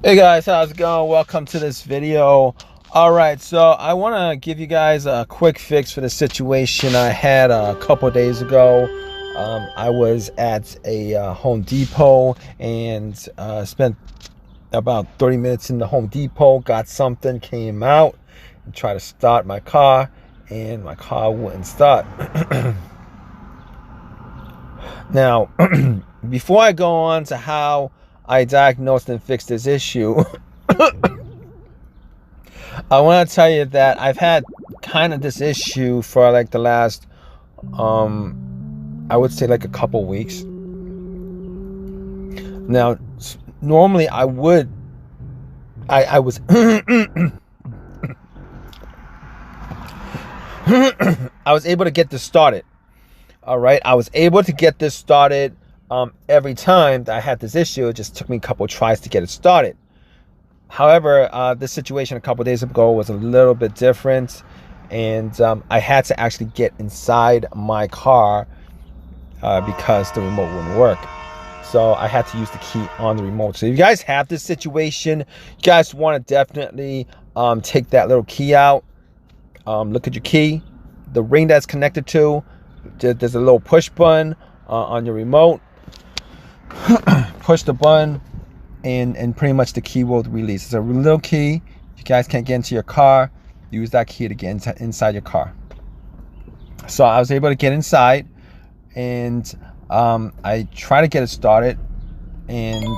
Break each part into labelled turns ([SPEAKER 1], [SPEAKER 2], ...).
[SPEAKER 1] Hey guys, how's it going? Welcome to this video. Alright, so I want to give you guys a quick fix for the situation I had a couple days ago. I was at a Home Depot and spent about 30 minutes in the Home Depot, got something, came out and tried to start my car, and my car wouldn't start. Now, before I go on to how I diagnosed and fixed this issue, I want to tell you that I've had kind of this issue for like the last, I would say like a couple weeks. Now, normally I was I was able to get this started. All right, I was able to get this started. Every time that I had this issue, it just took me a couple tries to get it started. However, this situation a couple days ago was a little bit different, and I had to actually get inside my car because the remote wouldn't work. So I had to use the key on the remote. So if you guys have this situation, you guys want to definitely take that little key out. Look at your key, the ring that's connected to. There's a little push button on your remote. Push the button and pretty much the key will release. It's a little key. If you guys can't get into your car, use that key to get inside your car. So I was able to get inside, and I try to get it started. And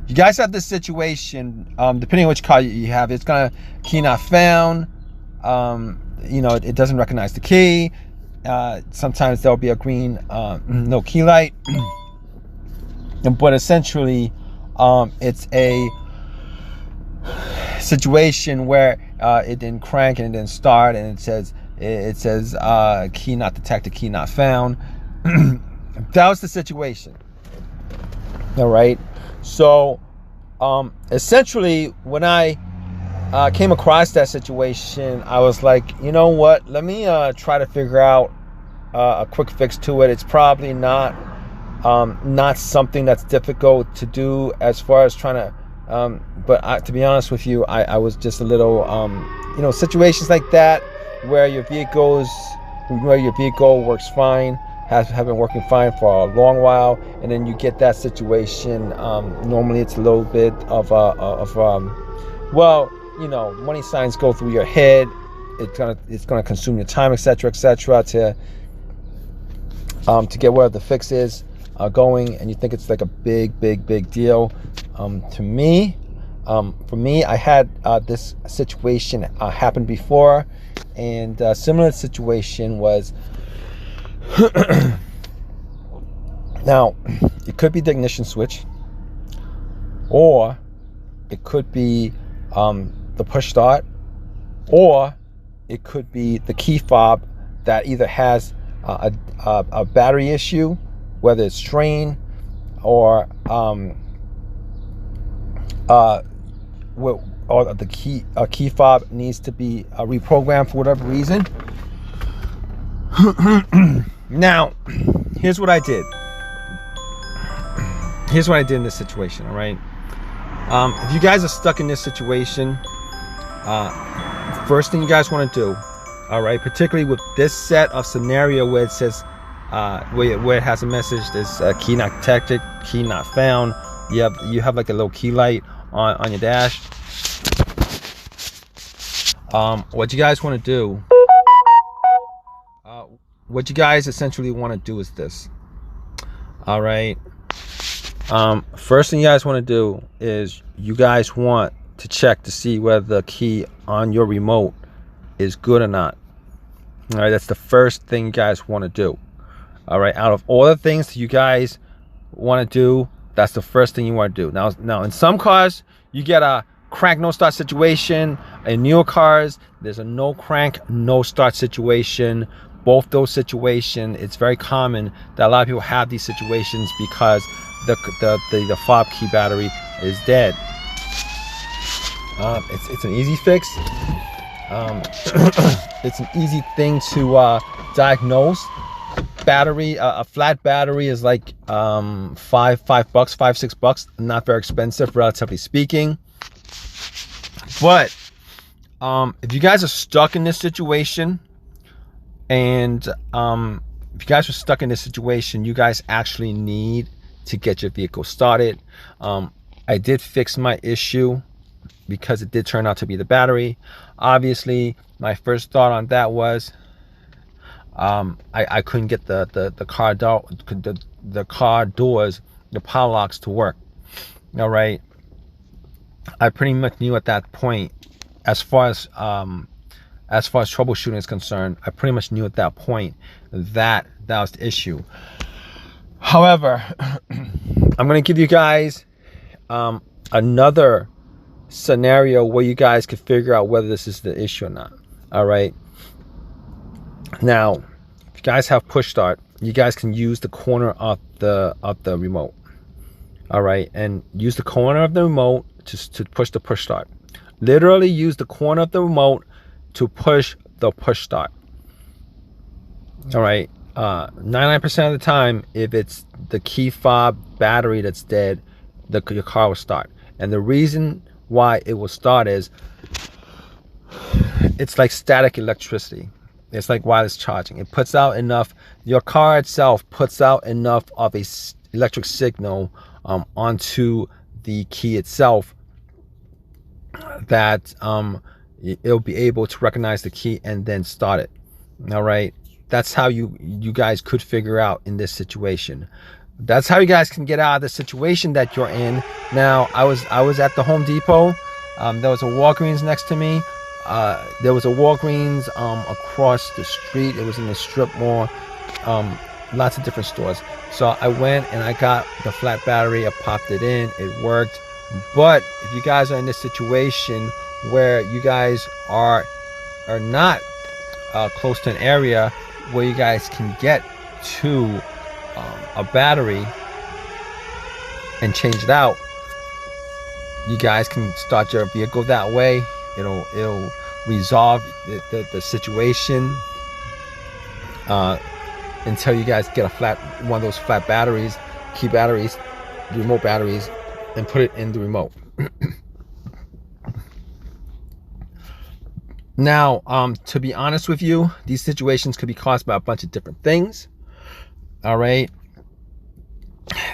[SPEAKER 1] you guys have this situation, depending on which car you have, it's gonna key not found. It doesn't recognize the key. Sometimes there'll be a green no key light. But essentially, it's a situation where it didn't crank and it didn't start, and it says key not detected, key not found. That was the situation. All right. So essentially, when I came across that situation, I was like, you know what? Let me try to figure out a quick fix to it. It's probably not something that's difficult to do as far as trying to, but to be honest with you, I was just a little, situations like that where your vehicle works fine, have been working fine for a long while, and then you get that situation. Normally it's a little bit of money signs go through your head. It's gonna consume your time, etc., to get where the fix is going, and you think it's like a big deal. For me, I had this situation happen before, and a similar situation was now it could be the ignition switch, or it could be the push start, or it could be the key fob that either has a battery issue, whether it's strained, or the key fob needs to be reprogrammed for whatever reason. Now, here's what I did. Here's what I did in this situation. All right. If you guys are stuck in this situation, first thing you guys want to do, all right, particularly with this set of scenario where it says, where it has a message, there's key not detected, key not found. You have like a little key light on your dash. What you guys want to do, what you guys essentially want to do is this. All right. First thing you guys want to do is you guys want to check to see whether the key on your remote is good or not. All right, that's the first thing you guys want to do. All right, out of all the things you guys want to do, that's the first thing you want to do. Now in some cars, you get a crank no start situation. In newer cars, there's a no crank no start situation. Both those situations, it's very common that a lot of people have these situations because the fob key battery is dead. It's an easy fix. It's an easy thing to diagnose. battery, a flat battery is like $5, $6. Not very expensive, relatively speaking. But if you guys are stuck in this situation, and if you guys are stuck in this situation, you guys actually need to get your vehicle started. I did fix my issue because it did turn out to be the battery. Obviously, my first thought on that was I couldn't get the car doors, the power locks to work. All right, I pretty much knew at that point, as far as troubleshooting is concerned, I pretty much knew at that point that was the issue. However, I'm going to give you guys another scenario where you guys could figure out whether this is the issue or not. All right. Now, if you guys have push start, you guys can use the corner of the remote. All right, and use the corner of the remote to push the push start. Literally use the corner of the remote to push the push start. All right. 99% of the time, if it's the key fob battery that's dead, your car will start. And the reason why it will start is it's like static electricity. It's like wireless charging. It puts out enough, your car itself puts out enough of a electric signal onto the key itself that it'll be able to recognize the key and then start it. All right, that's how you guys could figure out in this situation. That's how you guys can get out of the situation that you're in. Now, I was at the Home Depot. There was a Walgreens next to me. There was a Walgreens across the street. It was in the strip mall. Lots of different stores. So I went and I got the flat battery. I popped it in. It worked. But if you guys are in this situation where you guys are not close to an area where you guys can get to a battery and change it out, you guys can start your vehicle that way. It'll resolve the situation until you guys get one of those flat batteries, key batteries, remote batteries, and put it in the remote. Now, to be honest with you, these situations could be caused by a bunch of different things. All right,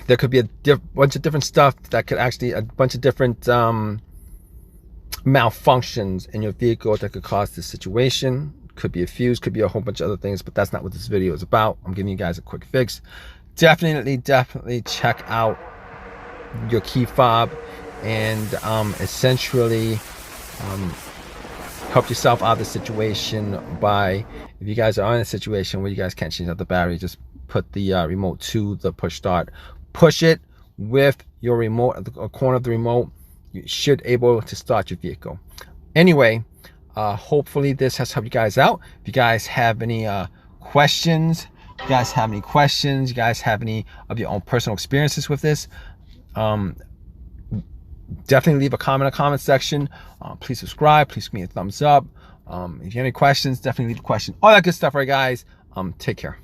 [SPEAKER 1] there could be a bunch of different stuff that could actually, a bunch of different malfunctions in your vehicle that could cause this situation. Could be a fuse, could be a whole bunch of other things, but that's not what this video is about. I'm giving you guys a quick fix. Definitely check out your key fob and essentially help yourself out of the situation by, if you guys are in a situation where you guys can't change out the battery, just put the remote to the push start. Push it with your remote at the corner of the remote. You should able to start your vehicle. Anyway, hopefully this has helped you guys out. If you guys have any questions, you guys have any of your own personal experiences with this, definitely leave a comment in the comment section. Please subscribe, please give me a thumbs up. If you have any questions, definitely leave a question. All that good stuff, right guys? Take care.